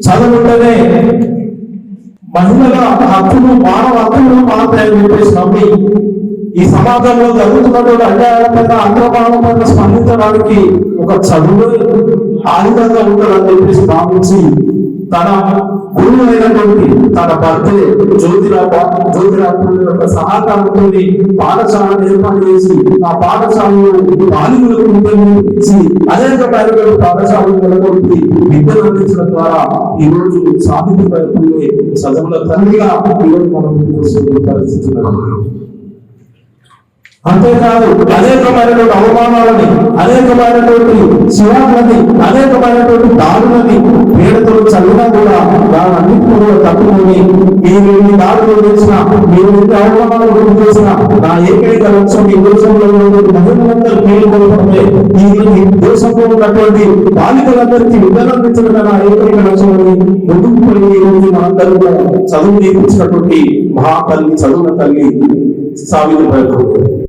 చదువుంటేనే మహిళల హక్కులు మానవ హక్కులు మాత్రమే చెప్పేసి నమ్మి ఈ సమాజంలో జరుగుతున్నటువంటి అన్యాయాలపైన అక్రమాలపైన స్పందించడానికి ఒక చదువు ఆయుధంగా ఉంటుందని చెప్పేసి భావించి తన గురువులైనటువంటి తన భర్త జ్యోతిరావు యొక్క సహకారంతో పాఠశాలను ఏర్పాటు చేసి ఆ పాఠశాలలో బాలికలకు నిర్వహించి అనేక కార్యక్రమాలు పాఠశాలను నెలకొల్పి విద్యను అందించడం ద్వారా ఈ రోజు సాధించబడుతుండే చదువుల తల్లిగా ఈరోజు మనం చూస్తున్న పరిస్థితులు. అంతేకాదు అనేకమైనటువంటి అవమానాలని, అనేకమైనటువంటి శివాలని, అనేకమైనటువంటి దారులని పేరుతో చదివినా కూడా దానన్నింటినీ కూడా తట్టుకొని మీరు ఎన్ని దారులు చేసినా, మీరు ఎన్ని అవమానాలు గురి చేసినా నా ఏకైక లక్ష్యం ఈ దేశంలో మహిళలందరూ మేలుకొల్పడమే. ఈ దేశంలో ఉన్నటువంటి బాలికలందరికీ విధానందించడమే నా ఏకైక లక్ష్యాన్ని ముందుకు పోయి ఈ రోజు మనందరూ చదువు నేర్పించినటువంటి మహాతల్లి, చదువుల తల్లి సావిత్రిబాయి.